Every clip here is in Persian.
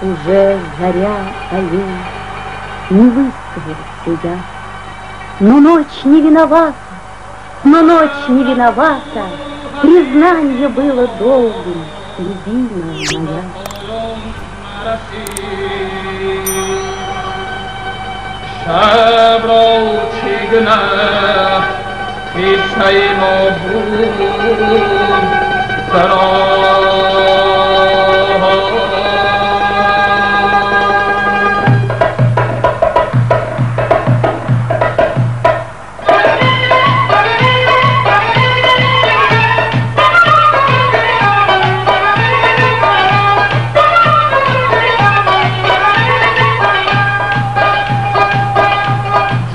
Уже заря поет, не высказался я. Но ночь не виновата, но ночь не виновата, признание было долгим, любимая моя. شب را چگونه قصه ما بود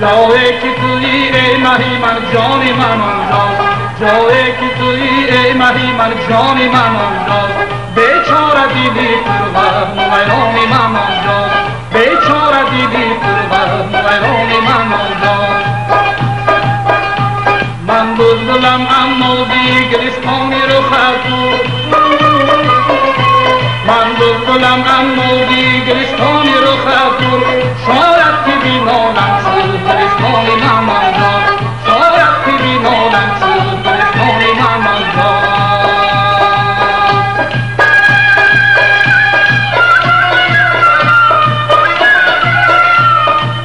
جایی که تویی ای مهی من جانی من آنجاست جایی که تویی ای مهی من جانی من آنجاست بیچاره دیدی پرور ویرانی من آنجاست بیچاره دیدی پرور ویرانی من آنجاست من بزدلم اما دیگرستانی رو خطور من بزدلم اما دیگرستانی رو خطور شاید که بینانم شد برستانی من آنجاست شاید که بینانم شد برستانی من آنجاست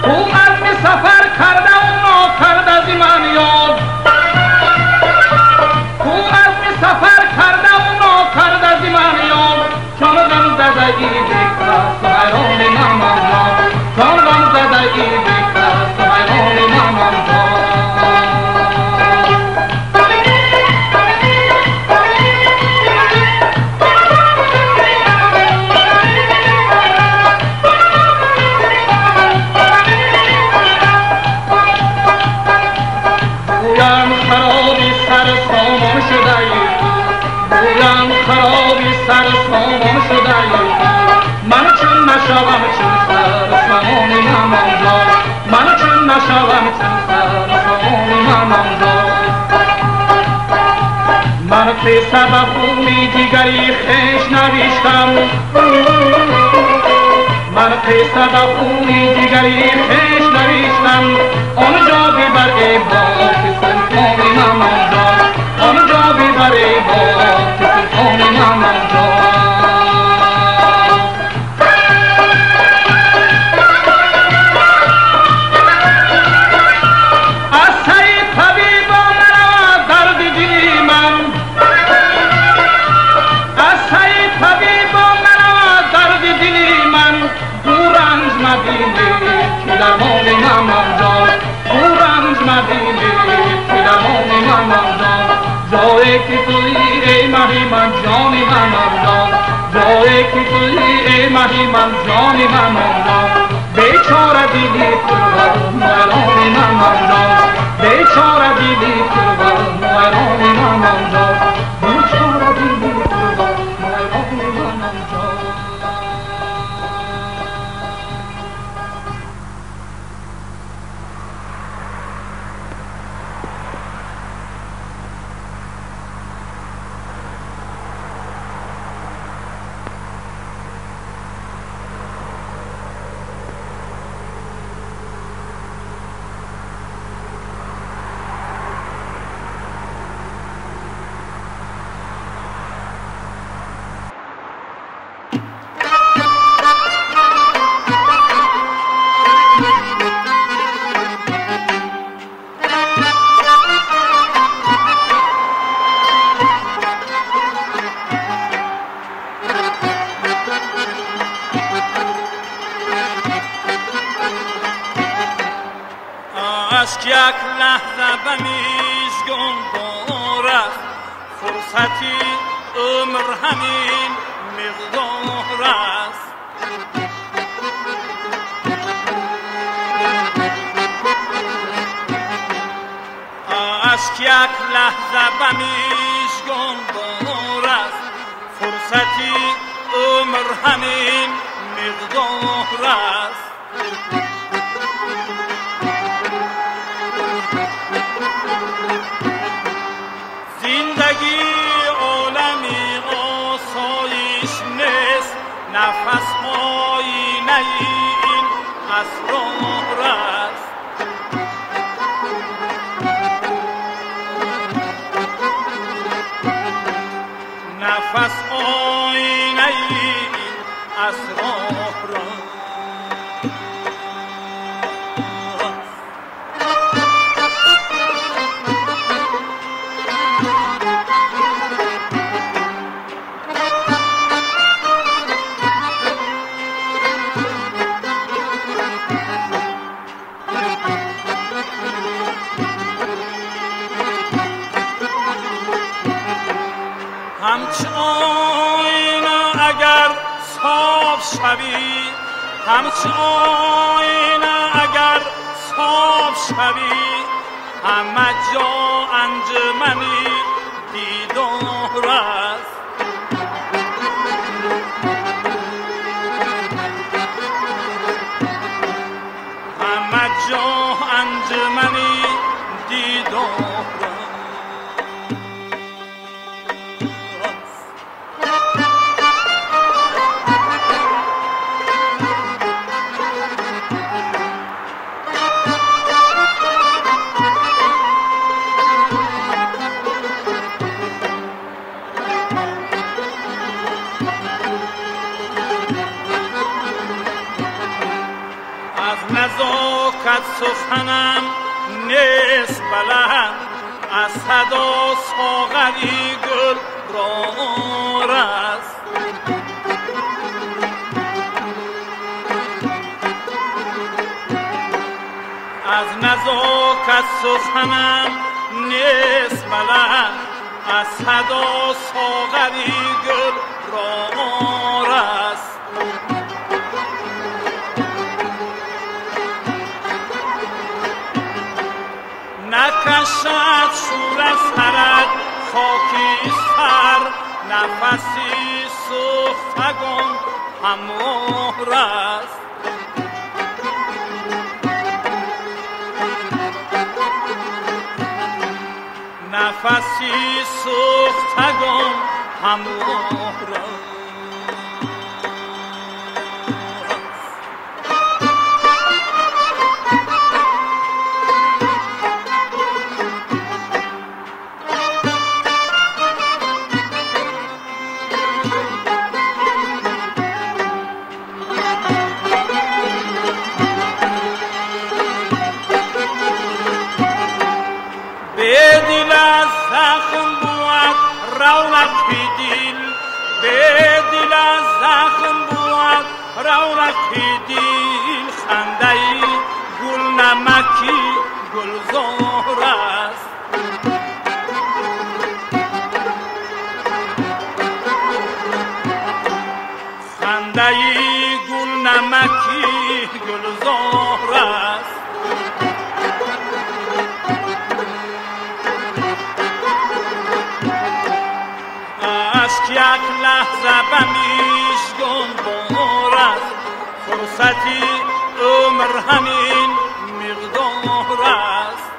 او عزم سفر کرده و ناکرده از من یاد او عزم سفر کرده و ناکرده از من یاد چون غم زده ای بکرست حیران من آنجاست چون غم زده ای بکرست حیران من آنجاست بویم خرابی سر سامان شده ای بویم خرابی سر سامان شده ای من چون نشوم چون سر سامان من آنجاست من چون نشوم چون سر سامان من آنجاست من قصه به خونی دیگری خویش نوشتم من قصه به خونی دیگری خویش نوشتم آنجا ببر ای باد که سلطان من آنجاست آنجا ببر ای باد که سلطان من آنجاست از سری طبیبا نرود درد دلی من از سری طبیبا نرود درد دلی من دو رنج مبینه که درمان من آنجاست دو رنج مبینه که درمان من آنجاست جایی که تویی ای مهی من جانی من آنجاست جایی که تویی ای مهی من جانی من آنجاست بیچاره دیدی پرور ویرانی من آنجاست بیچاره دیدی پرور ویرانی من آنجاست بیچاره دیدی پرور ویرانی من آنجاست عشق یک لحظه به میزگون دارد فرصتی عمر همین مقدار است عشق یک لحظه به میزگون دارد فرصتی عمر همین مقدار است زندگی عالمی آسایش نیست نفس اسرار است. نفس آینه این اسرار است. همچه آینه اگر صاف شوی، همچه آینه اگر صاف شوی، همه جا انجمنی دیدار است. همه جا انجمنی دیدار است. نزاکت سخنم نیست بلند، از صدا ساغری گل رار است. از نزاکت سخنم نیست بلند، از صدا ساغری گل رار است. نکشد شور از سرت خاکی سر، نفسی سوختگان هموار است. نفسی سوختگان هموار است. بدل از زخم بود رونق دل، بدل از زخم بود رونق دل، خنده گل نمکی گلزار است. خنده گل نمکی گلزار است. یک لحظه به میشگون بار است، فرصتی عمر همین مقدار است.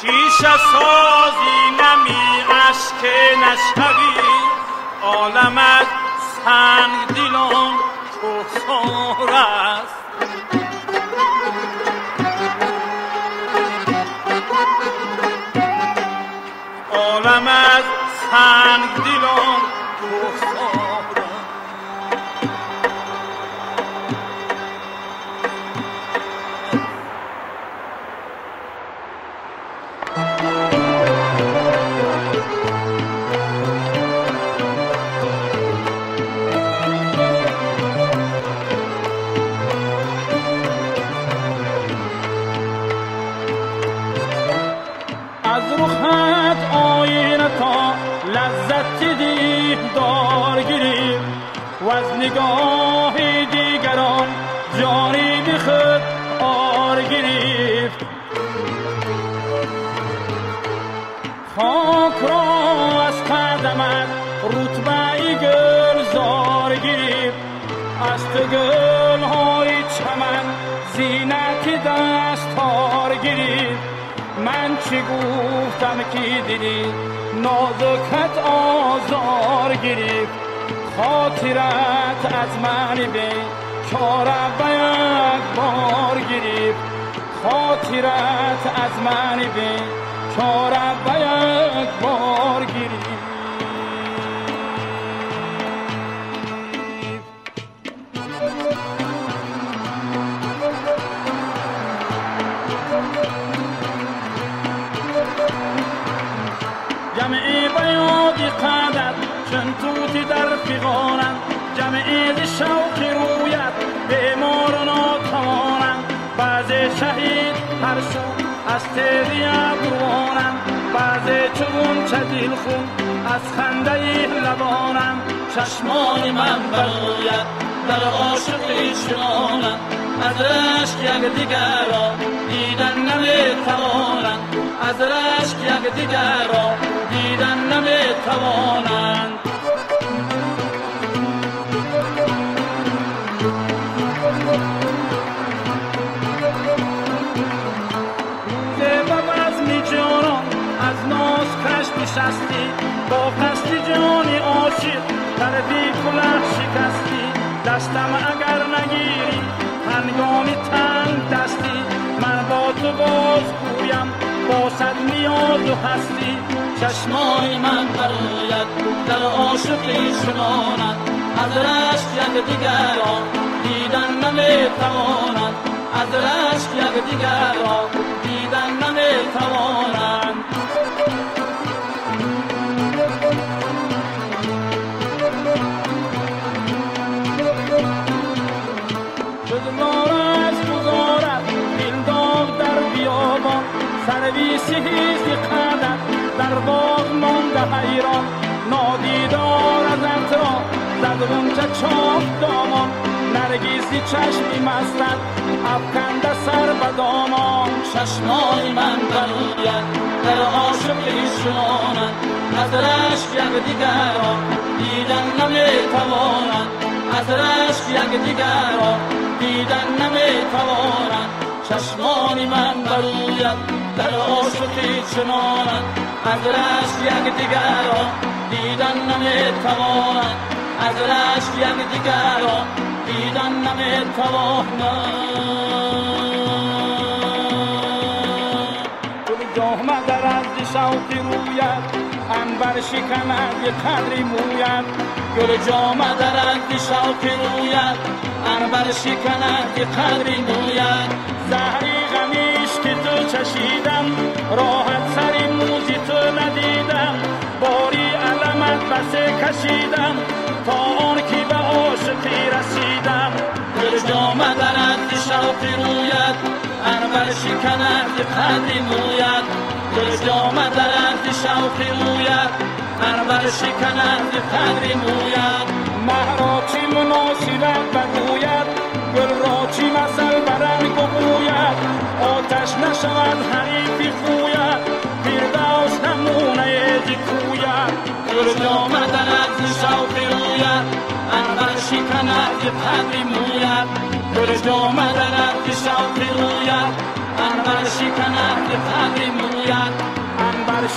شیشه سازی نمی اشک نشوی، عالم از سنگ دلان کوهسار است. عالم از سنگ دلان کوهسار است. از رخت آینه تا لذت دیدار گیریم و از نگاه دیگران جانی به خود آر گرفت. خاک را از قدمت رتبه گلزار گرفت، از تو گل‌های چمن زینت دستار گرفت. من چی گفتم که دیدی نازکت آزار گرفت خاطرت از من به چاره به یک بار گرفت خاطرت از من به چاره به یک بار گرفت جمعی بیادی قدر چون توتی در فیغانند جمعی شوق رویت بیمار و ناتوانند بعضی شهید هر سو از تیری ابروانند بعضی چون چه دلخون از خنده لبانند چشمان من برویت در عاشقی چنانند از رشک یک دیگر را دیدن نمیتوانند از رشک یک دیگر را دیدن نمیتوانند از ناز کش نشستی با قصد جانی عاشق در بی کلاه شکستی دستم اگر نگیری هنگامی تنگ دستی من با تو باز گویم با صد نیاز و هستی چشمای من برایت در عاشقی چنانند از رشک یک دیگر را دیدن نمیتوانند از رشک یک دیگر را دیدن نمیتوانند سرویسی هیزی قدر در باغ مانده حیران نادیدار از اطراف زد غنچه چاک دامان نرگیزی چشمی مستد افکنده سر به دامان چشمای من برایت در عاشقی چنانند از رشک یک دیگر را دیدن نمیتوانند از رشک یک دیگر را دیدن نمیتوانند چشمان من برایت در عاشقی چنانند از رشک یک دیگر را دیدن نمیتوانند از رشک یک دیگر را دیدن نمیتوانند گل جامه در از شوق رویت عنبر شکند یک قدری مویت گل جامه در از شوق رویت عنبر شکند یک قدری مویت زهری غمیش که تو چشیدم راحت سری موزی تو ندیدم باری علمت بسه کشیدم تا آن که به عاشقی رسیدم گل جامه در از شوق رویت عنبر شکند یک قدری مویت گل جامه در از شوق رویت عنبر شکند یک قدری مویت مه را چی مناسبت بگوید گل را چی مثل برنگ و بوید آتش نشود حریفی خوید فردوس نمونه زی کوید گل جامه در از شوق رویت عنبر شکند یک قدری مویت گل جامه در از شوق رویت عنبر شکند یک قدری مویت عنبر